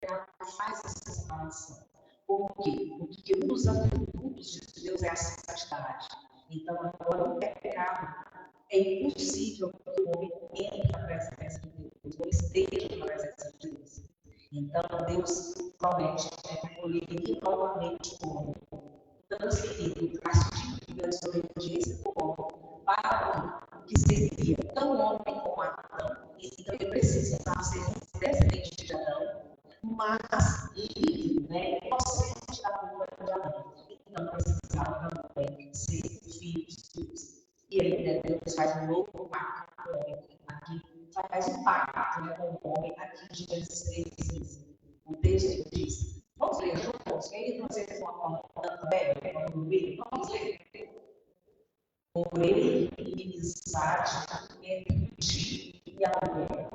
pecado faz essa separação. Por quê? Porque um dos atributos de Deus é a santidade. Então, agora, o pecado é impossível que o homem entre na presença de Deus, ou esteja na presença de Deus. Então, Deus promete colher novamente o homem, transferindo o castigo da desobediência do homem para que seria tão homem como Adão, e também precisava ser um descendente de Adão, mas livre, né, inocente da culpa de Adão. Então, precisava também ser filhos de Deus. E aí, Deus faz um novo pacto com o homem. Aqui faz um pacto, né, com o homem, aqui em Gênesis 3:15. O texto diz: vamos ler juntos? Quem vocês vão acordando também? Vamos ler. Porém, inimizade entre ti e a mulher,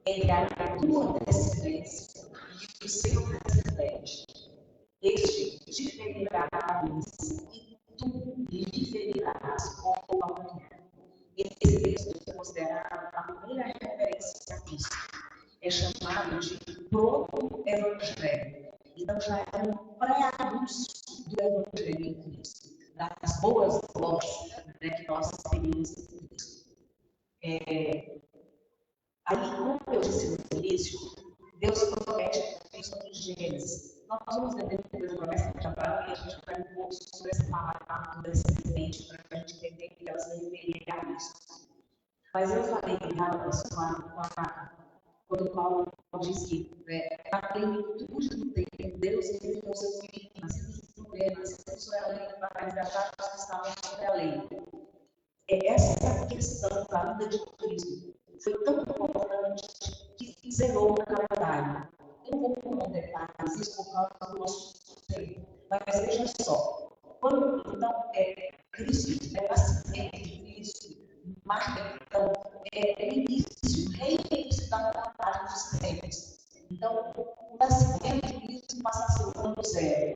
entre a tua descendência e o seu descendente. Este te ferirá a cabeça e tu lhe ferirás o calcanhar. Esse texto é considerado a primeira referência a Cristo. É chamado de proto-evangelho. Então, já é um pré-anúncio do evangelho em Cristo, das boas novas, né, que nós teríamos em Cristo. Aí, como eu disse no início, Deus promete isso em Gênesis. Nós vamos ver depois a promessa de Abraão e a gente vai um pouco sobre essa palavra do descendente para a gente entender que elas se referem a isso. Mas eu falei em Gálatas quando Paulo diz que na plenitude do tempo, Deus enviou seu filho, nascido de mulher, nascido sobre a lei, para resgatar os que estavam sobre a lei. Essa é a questão da vida de Cristo. Foi tão importante que zerou o calendário. Eu não vou pôr detalhes isso por causa do nosso tempo, mas veja só. Quando, então, Cristo, o nascimento de Cristo, marca, então, o início, reinício da vontade dos tempos. Então, o nascimento de Cristo passa a ser o ano zero.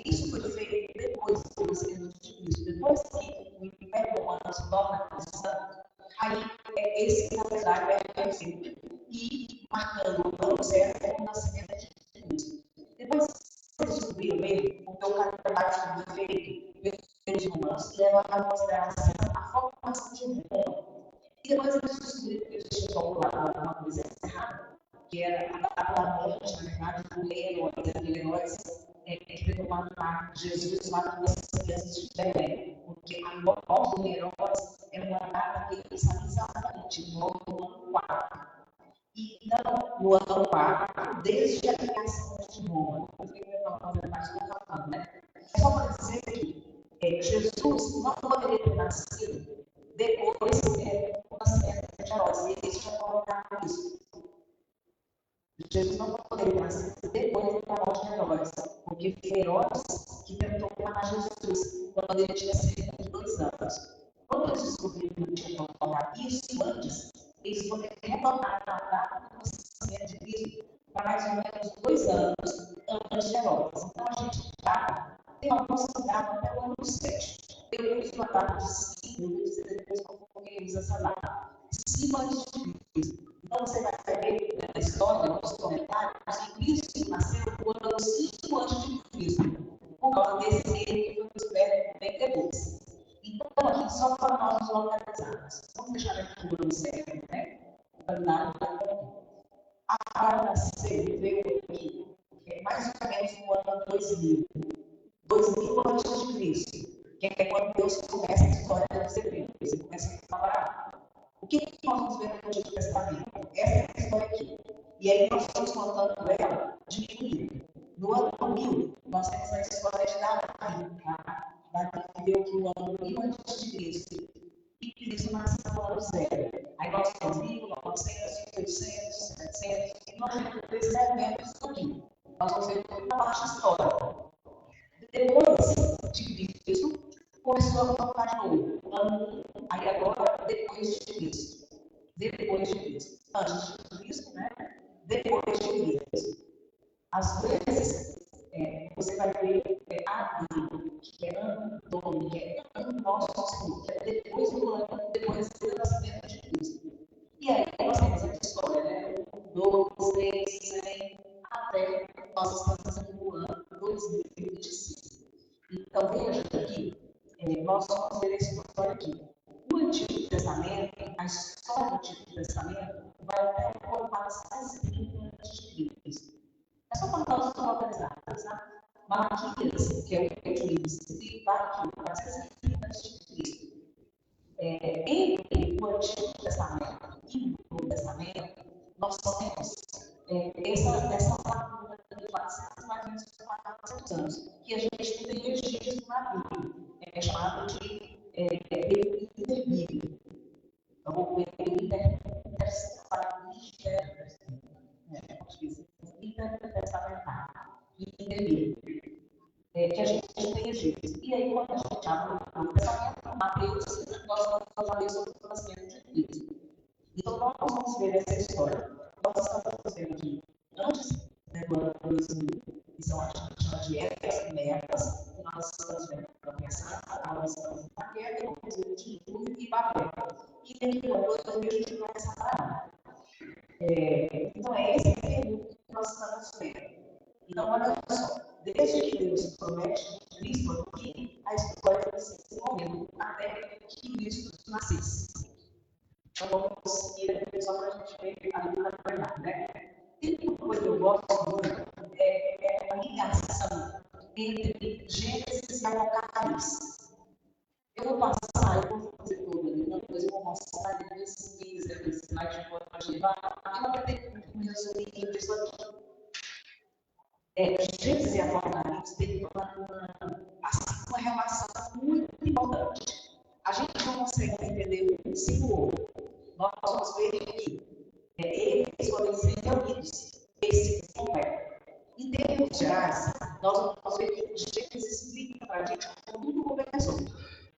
Isso foi feito depois do nascimento de Cristo. Depois que o Império Romano se torna cristão, aí esse calendário é feito. E marcando o ano zero é o nascimento de Cristo. Depois eles descobriram ele, porque o calendário foi feito pelos romanos, que leva a consideração a formação de Roma. E depois eles descobriram que eles tinham uma coisa errada, que era a data da morte, na verdade, do rei Herodes. Aquele Herodes que tentou matar Jesus, matou as crianças de Belém, porque a morte do Herodes é uma data que ele sabe exatamente, no ano 4. E não no ano 4, desde a criação de Roma. Eu fiquei falando, mas estou falando, né? É só para dizer que Jesus não poderia ter nascido depois do nascimento de Herodes. E eles tinham colocado isso. Jesus não poderia nascer depois da morte de Herodes, porque foi Herodes que tentou matar Jesus quando ele tinha cerca de 2 anos. Quando eles descobriram que tinham colocado isso antes, eles poderiam retornar a data do nascimento de Cristo para mais ou menos 2 anos antes de Herodes. Então a gente tem alguns que datam até o ano 7. Eu uso a data de 5, depois eu uso essa data. 5 antes de Cristo. Então você vai ver na história, nos comentários, que Cristo nasceu no ano 5 antes de Cristo, por causa desse rei que foi descoberto bem depois. Então, aqui, só para nós nos localizarmos, vamos deixar aqui o ano certo, né? O calendário da Bíblia. Abraão nasceu, veio aqui, mais ou menos no ano 2000 antes de Cristo, que é quando Deus começa a história dos hebreus, ele começa a falar. O que nós vamos ver no Antigo Testamento? Essa é a história aqui. E aí nós estamos contando ela diminuída. No ano 1000, nós temos a história de Davi. Davi viveu aqui no ano 1000 antes de Cristo. E Cristo nasceu no ano 0. Aí nós temos 1000, 900, 800, 700. E nós temos esses eventos aqui. Nós vamos ver toda a parte histórica. Depois de Cristo, começou a contar de novo. Aí agora, depois de Cristo. Depois de Cristo. Antes de Cristo, né? Depois de Cristo. Às vezes, você vai ver Abril, que é ano do, que é ano nosso Senhor, que é depois do ano, depois do nascimento de Cristo. E aí nós temos a história história aqui. O Antigo Testamento, a história do Antigo Testamento, vai até o ano 430 a.C. É só para nós nos localizarmos, tá? Malaquias, que é o último livro escrito, vai aqui, 430 a.C. Entre o Antigo Testamento e o Novo Testamento, nós temos essa lacuna de 400 mais ou menos 400 anos, que a gente tem registro na Bíblia, é chamado de período interbíblico. Então, o período interbíblico, que a gente tem registro. E aí, quando a gente abre o Novo Testamento, Mateus, nós vamos falar sobre o nascimento de Cristo. Então, nós vamos ver essa história. Nós estamos vendo aqui, antes do ano 2000, que são a gente chama de eras metas, que nós estamos vendo para começar, agora estamos na guerra, depois o dilúvio e Babel. E dentro do ano 2000 a gente começa a parar. Então, é esse período que nós estamos vendo. Então, olha só, desde que Deus promete Cristo aqui, a história vai se desenvolvendo até que Cristo nascesse. Então, vamos ir aqui só para a gente ver a Bíblia verdade, né? E uma coisa que eu gosto muito é a ligação entre Gênesis e Apocalipse. Eu vou passar, eu vou fazer tudo ali, depois eu vou mostrar esses links, esses slides que pode levar. Eu vou ter um resuminho disso aqui. Gênesis e Apocalipse têm uma relação muito importante. A gente não consegue entender um sem o outro. Nós vamos ver que eles podem ser reunidos, esse completo. Em termos gerais, nós vamos ver que Gênesis explica para a gente como tudo começou.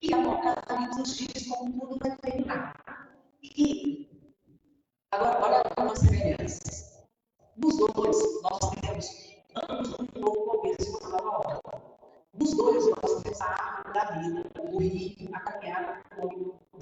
E Apocalipse diz como tudo vai terminar. E agora, olha algumas semelhanças. Nos dois, nós temos ambos um novo começo e uma nova ordem. Nos dois, nós temos a árvore da vida, o rio, a caminhada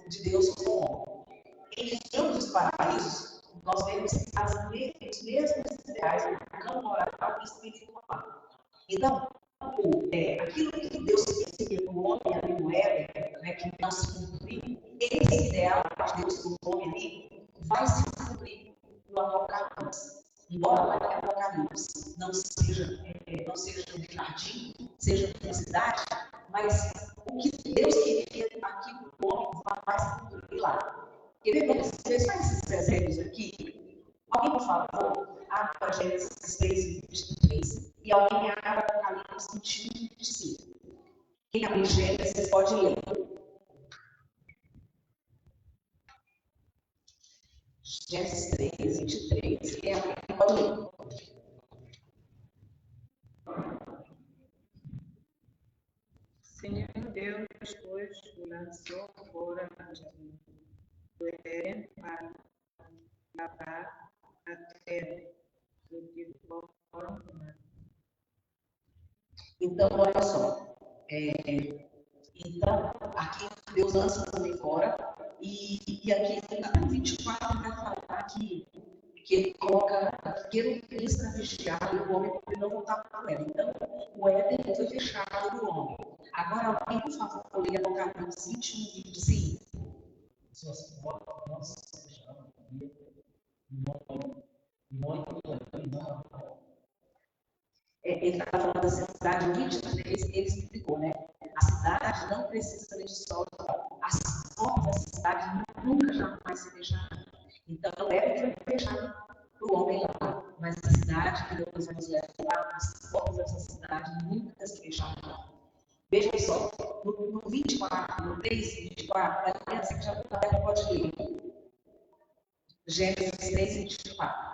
de Deus com o homem. Em ambos os paraísos, nós vemos os mesmos ideais do campo moral e espiritual. Então, aquilo que Deus queria para o homem ali no Éden, né, que não se cumpriu, esse ideal de Deus para o homem ali vai se cumprir no Apocalipse. Embora o Apocalipse não seja um jardim, seja uma cidade, mas o que Deus queria aqui para o homem vai se cumprir lá. Vamos ver só esses exemplos aqui. Alguém, por favor, abra Gênesis 3, 23 e alguém abra Apocalipse 21, 25. Quem abrir Gênesis pode ler. Gênesis 3, 23. Quem abrir pode ler. Senhor Deus, pois, o lançou fora do Éden para lavar a terra do que foram. Então, olha só. Então, aqui Deus lança o homem fora, e aqui no 24 vai falar que ele coloca, que ele fez para vigiar o homem para ele não voltar para o Éden. Então, o Éden foi fechado do homem. Agora, alguém, por favor, leia Apocalipse 21, 25. Ele está falando da cidade, o 23, ele explicou, né? A cidade não precisa de sol. As portas da cidade nunca jamais se fecharam. Então, o Éden foi fechado para o homem lá. Mas a cidade que Deus vai nos levar, as portas dessa cidade nunca se fecharam. Veja só, no 24, no 3, 24, a criança que já pode ler. Gênesis 3, 24.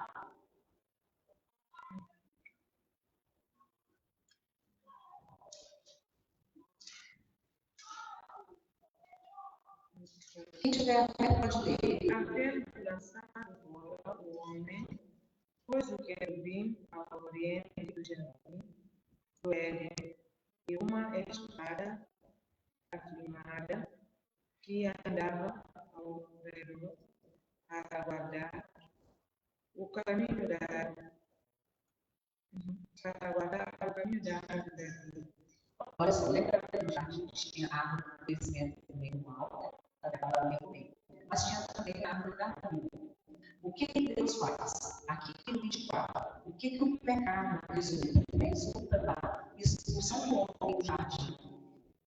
Quem tiver a fé pode ler. Havendo lançado fora o homem, pôs o querubim ao oriente do jardim do Éden, e uma espada afirmada que andava ao redor a aguardar o caminho da árvore da vida. Olha só, lembra que no jardim tinha árvore do conhecimento do bem e do mal? árvore da vida. O que Deus faz? Aqui no 24. O que o pecado resulta da expulsão do homem do jardim?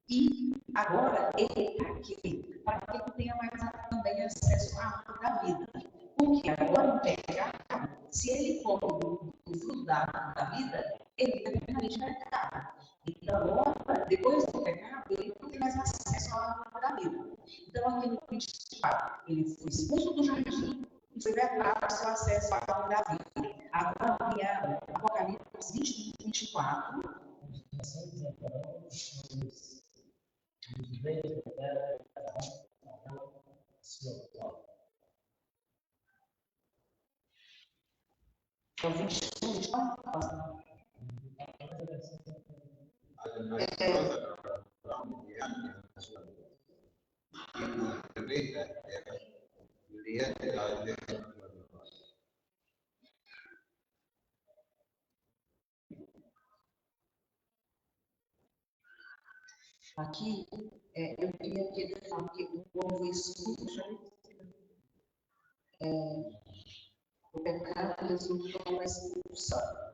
E agora, ele aqui, para que ele tenha mais também acesso à árvore da vida. Porque agora o pecado, se ele come do fruto da árvore da vida, ele eternamente pecado. Então, agora, depois do pecado, ele não tem mais acesso à árvore da vida. Então, aqui no 24, ele foi expulso do jardim e foi vetado seu acesso à árvore da vida. Agora, em Apocalipse 20, 24, então, 21, 24. Aqui, eu queria que ele fale que o povo expulso, o pecado resultou na expulsão.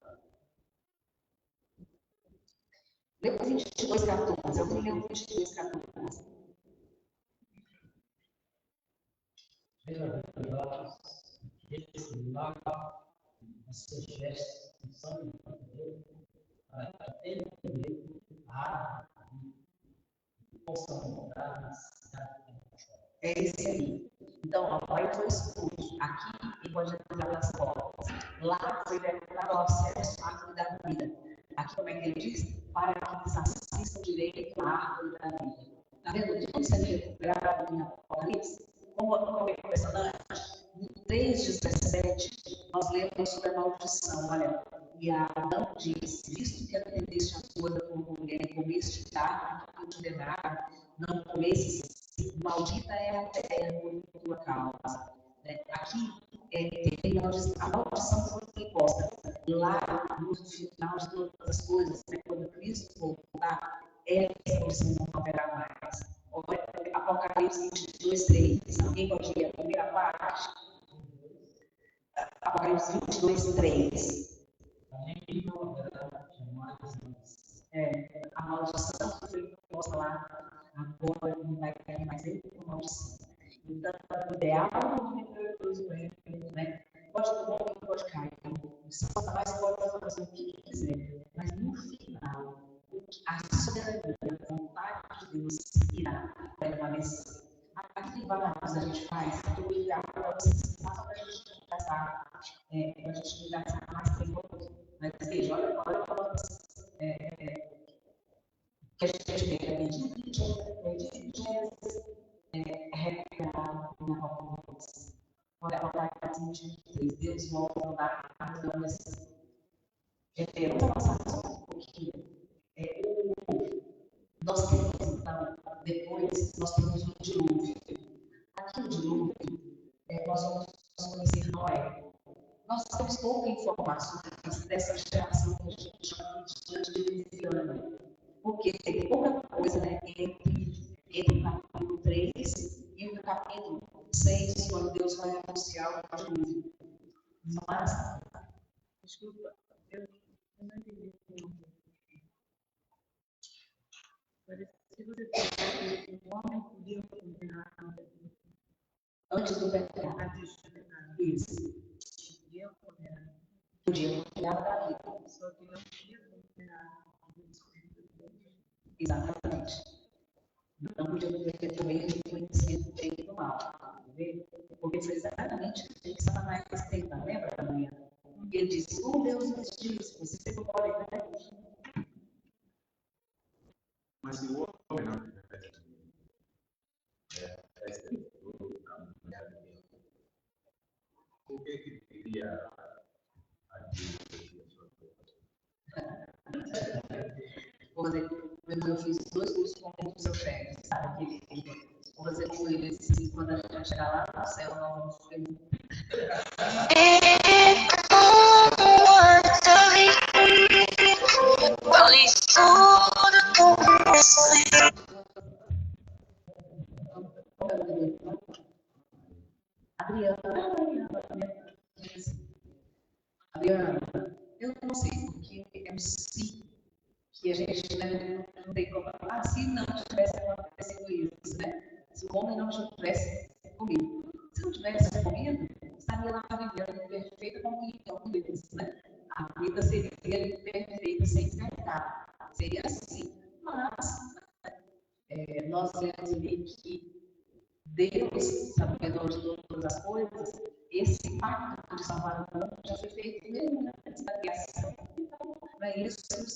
Leu 22, 14. Eu vou ler o 22, 14. As suas gestos são para que ele possa mudar na cidade. É isso aí. Então, ó, ele foi expulso. Aqui, ele pode entrar nas portas. Lá, foi declarado o acesso à árvore da vida. Aqui, como é que ele diz? Para que eles assistam direito à árvore da vida. Está vendo? Tudo sendo recuperado em Apocalipse. Como é impressionante. No 3:17, nós lemos sobre a maldição. Olha, e Adão disse: visto que atendeste a coisa como mulher e comeste da árvore que eu te ordenaram, não comesses, maldita é a terra por tua causa. Aqui, a maldição foi imposta. Lá, no final de todas as coisas, quando Cristo voltar, essa maldição não haverá mais. Olha, Apocalipse 22, 3. Alguém pode ler a primeira parte? Apocalipse 22, 3. A maldição foi imposta lá, agora não vai cair mais ele com maldição. Então, o ideal é né? Pode ter bom e pode cair. O Satanás pode fazer o que quiser, mas no final, a soberania, a vontade de Deus irá permanecer. Aqui tem vários a gente faz, eu vou ligar para vocês, só para a gente gastar, para a gente gastar mais tempo. Mas veja, olha que a gente vê, é de recuperar na Apocalipse. Olha, Apocalipse 23, Deus volta a andar a promessas. Vamos avançar só um pouquinho. Nós temos, então, depois, nós temos o dilúvio. Aqui no dilúvio, nós vamos conhecer Noé. Nós temos pouca informação dessa geração que a gente chama de diluviana, porque tem pouca coisa, né, entre o capítulo 3 e o capítulo 6, quando Deus vai anunciar o dilúvio. Mas, desculpa, eu não entendi. Parece que você falou que o homem podia condenar antes do pecado. Isso. Podia condenar da vida. Só que não podia condenar a Deus. Exatamente. Não podia ter também reconhecido o bem e o mal. Porque foi exatamente o que Satanás tenta, lembra da manhã? Ele disse: Deus nos diz, você não pode ver. Mas se o homem não por que queria eu fiz 2 cursos com o seu chefe, sabe? Vou fazer com ele quando a gente chegar lá no céu, nós vamos ter Adriana, eu não sei porque é um si que a gente não tem como. Se não tivesse acontecido isso, né? Se o homem não tivesse comido. Se não tivesse comido, estaria lá vivendo perfeita comunhão com Deus, né? A vida seria perfeita sem pecado. Seria assim. Mas nós vemos ali que Deus, sabedor de todas as coisas, esse pacto de salvar o mundo já foi feito mesmo antes da criação. Então, isso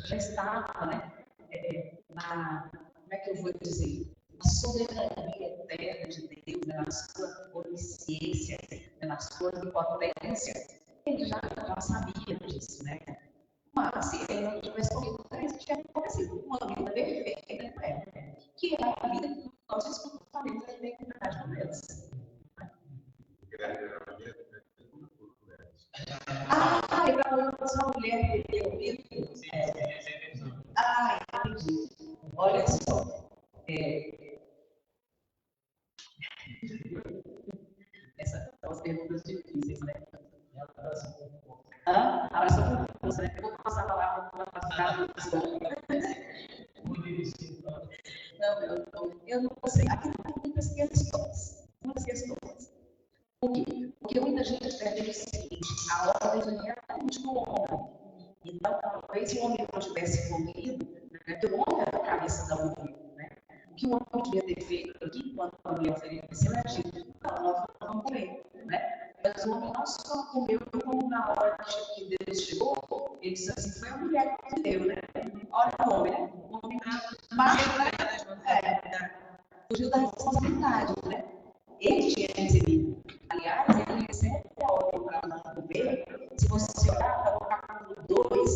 já estava, né? Como é que eu vou dizer? A soberania eterna de Deus, né, na sua onisciência, né, na sua onipotência, ele já sabia disso, né? Mas se ele não tivesse comido, isso tinha acontecido uma vida perfeita para ela, que é a vida que nós desfrutamos da identidade com Deus. E para uma mulher que tem ouvido, entendi. Olha só. Essas são as perguntas difíceis, né? Abraço por você, né? Eu vou passar a palavra para a pastora. Eu não sei. Aqui tem muitas questões. Por quê? Porque muita gente deve o seguinte: a ordem é realmente do homem. Então, talvez se o homem não tivesse comido, né, porque o homem era a cabeça da mulher, né? O que o homem devia ter feito aqui, quando a mulher ofereceu, é dito: não, nós não vamos comer, né? Mas o homem não só comeu, como na hora que Deus chegou, ele disse assim: foi a mulher que deu, né? Olha o homem, né? O homem fugiu da responsabilidade, né? Ele tinha recebido. Aliás, ele recebe a ordem para não comer. Se você olhar para o capítulo 2,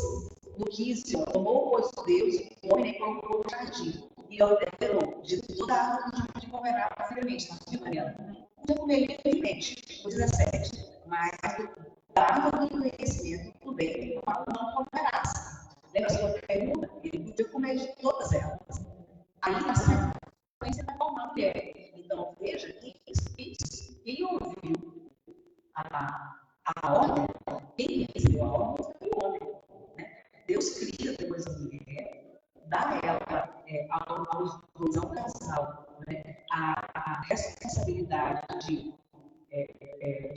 no 15, tomou, pois, Deus, o homem colocou no jardim e ordenou de toda a árvore de comerá facilmente. Está viu, Mariana? Não comer livremente, o 17. Mas da árvore do conhecimento do bem e do mal não comerás. Lembra a sua pergunta? Ele podia comer de todas elas. Aí, na sequência, vai formar a mulher. Então, veja que quem ouviu a ordem, quem recebeu a ordem foi o homem. Né? Deus cria depois a mulher, dá ela aos dois, ao casal, né? a responsabilidade de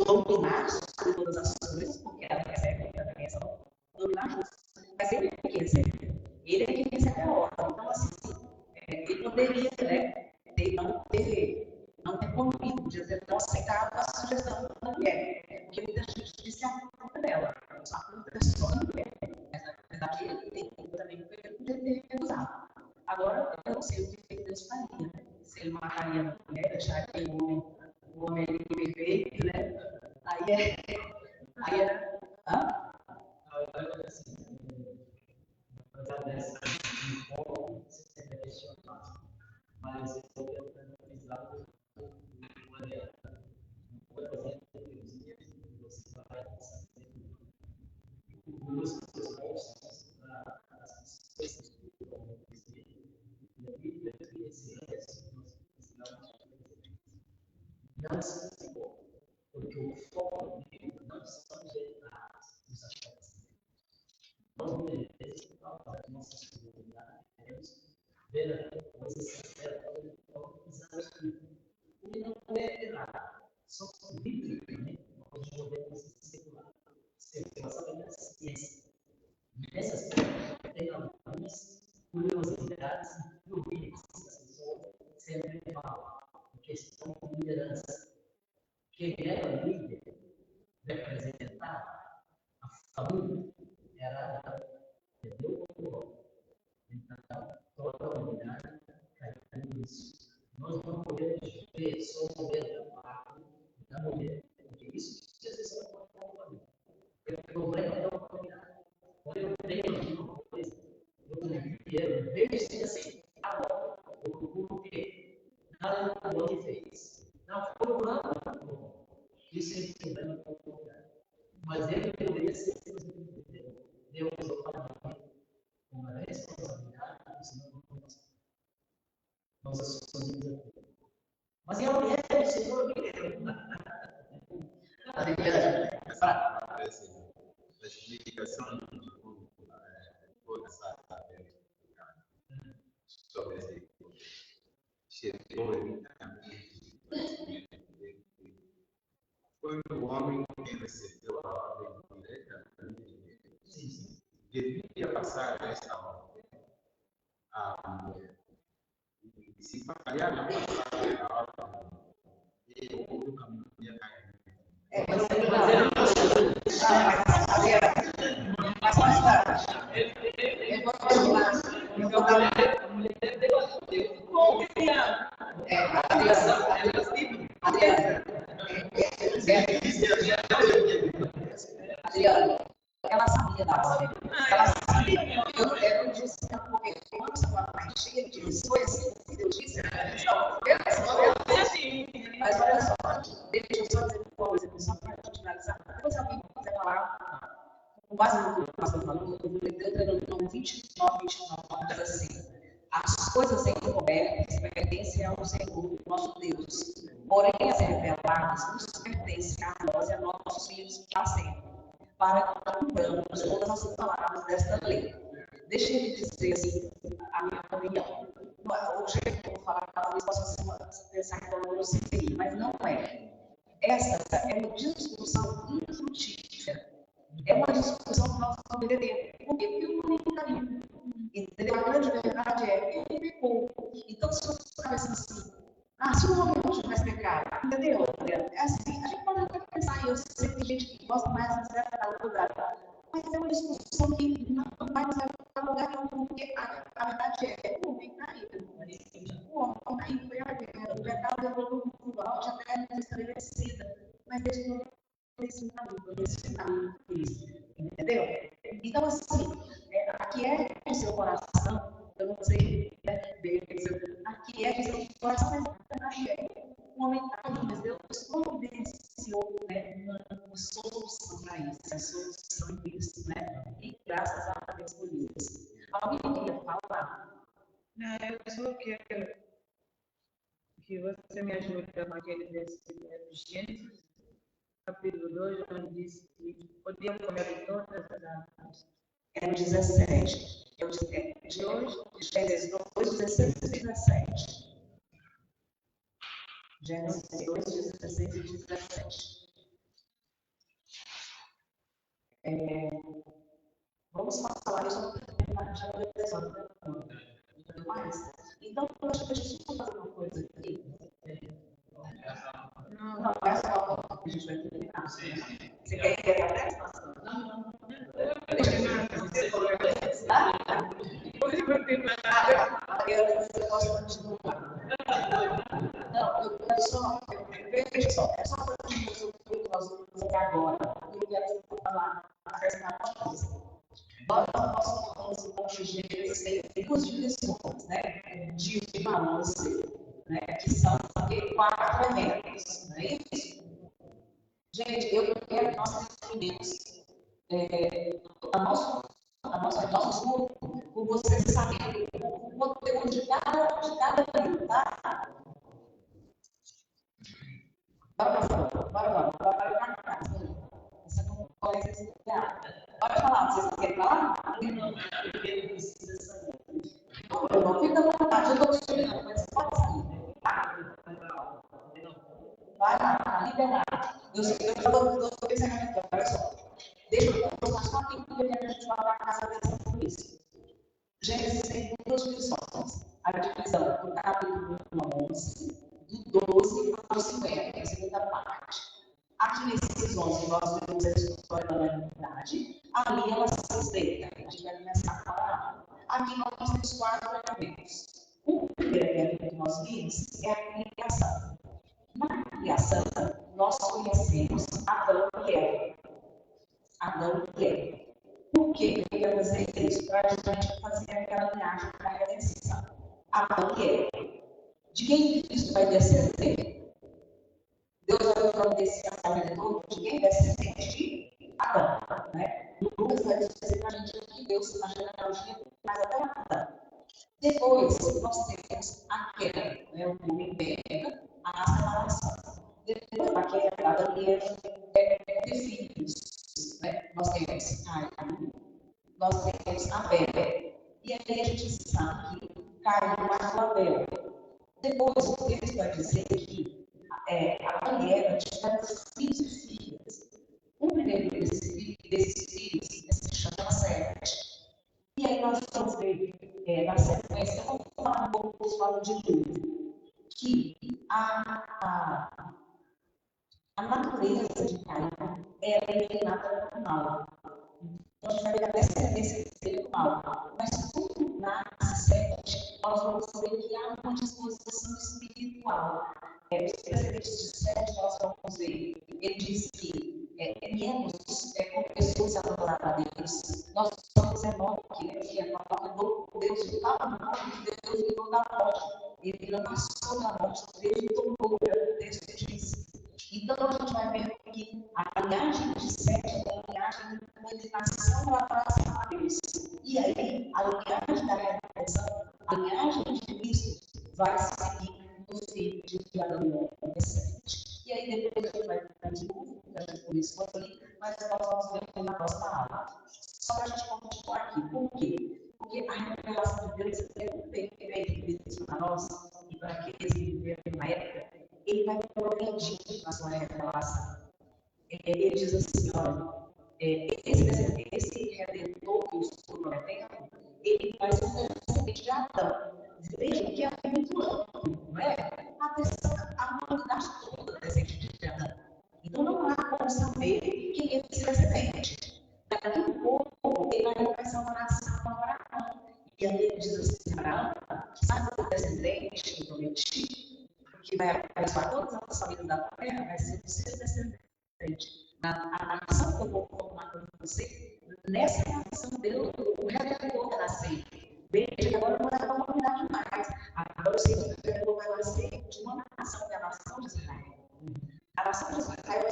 dominar sobre todas as coisas, porque ela recebe também essa dominar justo. Mas ele é quem recebe. Ele é quem recebe a ordem. Então, assim, ele poderia, né, não ter comido, podia ter não aceitado a sugestão da mulher, porque muita gente disse a culpa dela, a culpa é só da mulher, mas na verdade ele tem culpa também, porque ele podia ter recusado. Agora, eu não sei o que Deus faria, né? Se ele mataria a mulher, deixaria o homem perfeito, né? Aí era mas eu quero analisar por exemplo, você vai saber duas respostas para as coisas que vão acontecer e a Bíblia que esse não se for, porque o foco dele não são os detalhes dos aspectos. Nós mulheres, as nossas comunidades, queremos ver a coisa sincera, e não é errado. Só que biblicamente nós podemos especular sobre a ciência. Nessas coisas tem algumas curiosidades jurídicas que as pessoas sempre falam. A questão de liderança. Quem era líder representava a família, era Deus. Então, toda a humanidade caiu nisso. Nós não podemos ver só o governo da mulher, porque isso às vezes não pode estar com a vida. O problema é a humanidade. Quando eu tenho alguma coisa, eu primeiro vejo assim, agora, eu procuro ver nada do que o outro fez. Não, foi o plano, isso é um problema com a humanidade. Mas ele deveria ser Deus com uma responsabilidade, senão nós assumimos a coisa. Mas é a mulher do Senhor que a explicação de toda essa sobre esse chegou foi o homem que recebeu a ordem direta devia passar essa ordem à mulher. E se falhar na passagem da ordem, ele nunca ia cair. Adriana, ela sabia da ordem. Ela sabia. Eu disse porque quando você fala mais cheia de lições, eu disse, mas olha só, deixa eu só dizer uma coisa, só para a gente finalizar. Depois alguém quiser falar, com base no que o pastor falou, eu vou ler Deuteronômio 29, diz assim: as coisas encobertas pertencem ao Senhor, nosso Deus, porém as reveladas nos pertencem a nós e a nossos filhos para sempre, para que cumpramos todas as palavras desta lei. Deixa eu dizer assim, a minha opinião. Hoje eu vou falar, talvez possa pensar que é uma grosseria, mas não é. Essa é uma discussão infrutífera. É uma discussão que nós vamos entender. Por que o homem caiu? Entendeu? A grande verdade é ele pecou. Então, se você está pensando assim, se o homem não tivesse pecado, entendeu? É assim, a gente pode até pensar, eu sei que tem gente que gosta mais de certa lugar, mas é uma discussão que não vai nos levar a lugar nenhum, porque a verdade é o homem caiu. O homem caiu, foi a guerra, o pecado levou no mundo, a morte até não estabelecida, mas Deus não esse caminho, entendeu? Então, assim, aqui é o seu coração, eu não sei, aqui é o seu coração, mas o homem caiu, mas Deus providenciou uma solução para isso, a solução em Cristo, e graças a Deus por isso. Alguém queria falar? Não, eu só quero que você me ajude com aquele versículo de Gênesis, capítulo 2, onde diz que podiam comer de todas as árvores. É o 17. É o de hoje, Gênesis 2, 16 e 17. Gênesis 2, 16 e 17. Vamos falar isso mais. Então, eu acho que a gente vai fazer uma coisa aqui. Não, essa é uma coisa que a gente vai terminar. Você quer ir até a situação? Não. Eu posso continuar. Não, eu quero só. Veja só, é só para que nós vamos fazer agora. Eu quero falar a questão da coisa. Nós possamos contingir duas divisões, de balance, que são 4 elementos, não é isso? Gente, eu quero que nós definimos nosso grupo, por você saber o conteúdo de cada livro, tá? Bora cá. Essa concorrência é pode falar, vocês querem falar? Eu não fico à vontade, eu estou te mas pode sair. Vai lá, tá liberado. Eu estou pensando, olha só. Deixa eu mostrar só aqui porque a gente vai para casa pensando por isso. Gênesis tem 2 divisões. A divisão do capítulo 11, do 12 ao 50, a segunda parte. Aqui nesses 11, nós vemos a história da humanidade. Ali ela se estreita. A gente vai começar a falar. Aqui nós temos 4 elementos. O primeiro elemento que nós vimos é a criação. Na criação, nós conhecemos Adão e Eva. Por que eu quero dizer isso? Para a gente fazer aquela viagem para a redenção. Adão e Eva. De quem Cristo vai descender? Deus vai providenciar ao redentor de quem descende? De Adão. Lucas vai dizer para a gente que Deus, na genealogia, mas até Adão. Depois, nós temos a queda, o homem pega a separação. Depois da queda, Adão e Eva ter filhos, né? Nós temos Caio, nós temos Abel. E aí a gente sabe que Caio matou Abel. Depois o texto vai dizer que a mulher tinha filhos e filhas. O primeiro desses filhos se chama Sete. E aí nós vamos ver na sequência, eu vou falar um pouco do solo de novo, que a natureza de Caim é eliminada do mal. Então a gente vai ver a descendência dele do mal. Mas quando nasce Sete, nós vamos ver que há uma disposição espiritual. Os descendentes de Sete, nós vamos ver, ele diz que viemos como pessoas a adorar a Deus. Nós somos Enoque, né? Que Enoque andou com Deus, de tal modo que Deus livrou da morte. Ele não passou da morte, Deus o tomou, o texto diz. Então a gente vai ver que a linhagem de Sete é a linhagem de comunicação da adoração a Deus. E aí, a linhagem da redenção, a linhagem de Cristo, vai seguir no filho de Adão e Sete. E aí depois a gente vai ver de novo, a gente começou ali, mas nós vamos ver na próxima aula. Só para a gente continuar aqui. Por quê? Porque a revelação de Deus é um perfeito para nós e para aqueles que viveram na época, ele vai progredir na sua revelação. Ele diz assim, olha, esse redentor que eu estou prometendo, ele vai ser um descendente de Adão. Veja que é muito amplo, não é? A humanidade toda é descendente de Adão. Então não há como saber quem é esse descendente. Daqui a pouco, ele vai salvar a nação com Abraão. E aí ele diz assim, Abraão, sabe o descendente que eu prometi? Que vai abençoar todas as famílias da terra, vai ser o seu descendente. A nação que eu vou formar com você, nessa nação Deus, o redentor vai nascer. Veja que agora não é uma humanidade mais. Agora o Senhor vai nascer de uma nação, que é a nação de Israel. A nação de Israel vai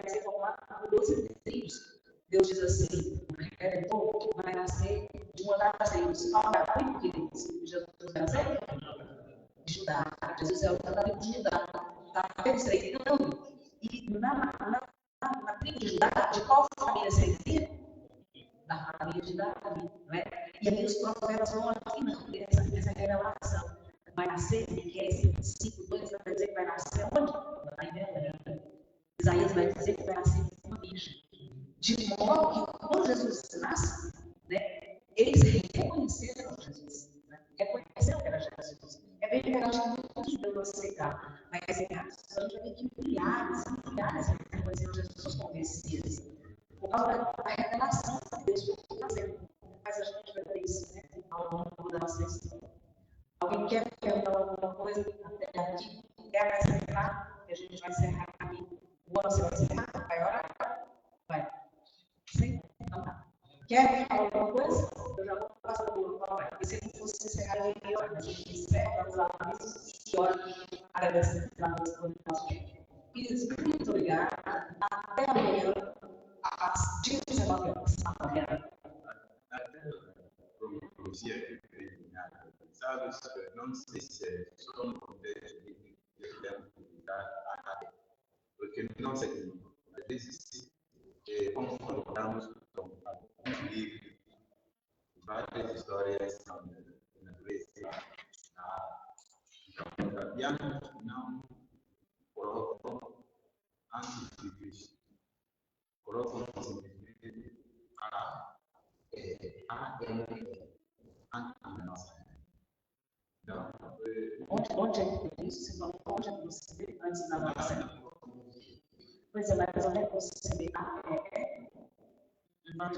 ser formada por 12 tribos. Deus diz assim, o redentor vai nascer de uma das tribos. Qual é a tribo que Jesus vai nascer? De Judá. Jesus é o tribo de Judá. Está perfeito. E na tribo de Judá, de qual família seria? Da família de Davi, não é? E aí os profetas vão afinando essa revelação. Vai nascer, que é esse 5:2, vai dizer que vai nascer onde? Lá em Belém. Isaías vai dizer que vai nascer uma virgem. De modo que quando Jesus nasce, né, eles reconheceram Jesus. Né? Reconheceram que era Jesus. É bem verdade que muitos judeus não aceitaram, mas a gente vai ver que milhares e milhares reconheceram Jesus como Messias. Por causa da revelação que Deus foi fazendo. Mas a gente vai ver isso, né, ao longo da nossa história. Alguém quer perguntar alguma coisa até aqui? Quer acrescentar? Que a gente vai encerrar aqui. O ano você vai encerrar? Vai orar? Vai. Sim? Então tá. Quer falar alguma coisa? Eu já vou passar por uma hora. Porque se não fosse encerrar, eu ia orar. Mas a gente encerra, vamos lá e ora. Agradecendo a Deus por nosso tempo. Queridos, muito obrigada. Até amanhã. Às 19 horas. Amanhã. Sabe, não sei se é só no contexto de porque não sei, às vezes, como colocamos alguns livros, várias histórias na natureza, então, os gabianos não colocam antes de Cristo, colocam simplesmente antes da nossa era. Então, onde é que tem isso? Você falou onde é que você vê antes da nossa era? Pois é, mas onde é que você vê na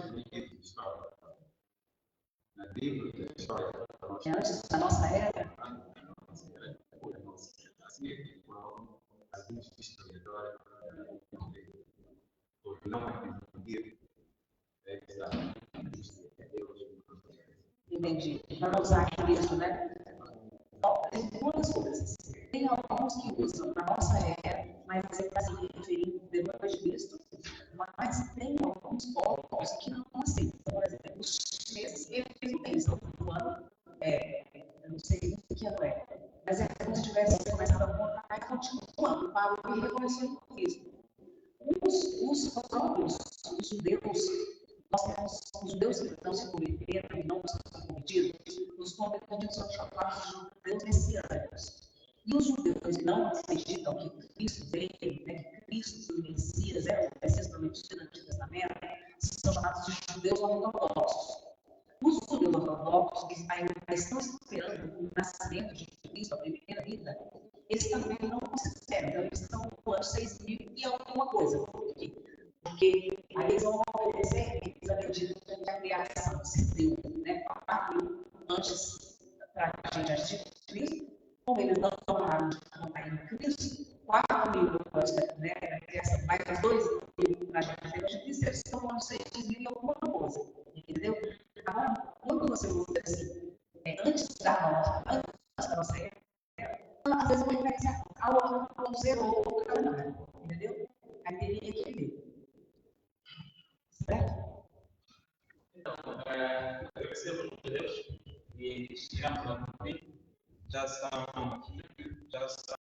livro da história, é antes da nossa era? Assim, alguns historiadores não acreditam Entendi. Para não usar isso, né? Bom, tem duas coisas. Tem alguns que usam na nossa era, mas ele está se referindo depois de Cristo. Mas tem alguns povos que não aceitam. Por exemplo, os chineses, eles não pensam no ano, eu não sei o que é, mas é como se tivesse começado a contar e continuando para o que reconheceu Cristo. os próprios os judeus, nós temos os judeus que estão se convertendo e não estão convertidos, os convertidos são chamados de judeus messiânicos. E os judeus que não acreditam que Cristo veio, né, que Cristo, o Messias, é o Messias prometido no Antigo Testamento, são chamados de judeus ortodoxos. Os judeus ortodoxos que ainda estão esperando o nascimento de Cristo, a primeira vida, eles também não consideram, então eles estão no ano 6.000 e alguma coisa. Por quê? Porque aí eles vão obedecer, eles acreditam que a criação se deu, né, 4.000 antes, para a gente antes de Cristo, como eles não pararam de contar em Cristo, 4.000 antes da criação, mais 2.000 para a gente antes de Cristo, eles estão no ano 6.000 e alguma coisa, entendeu? Agora, quando você usa assim, antes da nossa era, às vezes uma referência ao zero ou calendário, entendeu? Aí teria que ver. Certo? Então, agradecemos a Deus e chegamos ao fim. Já são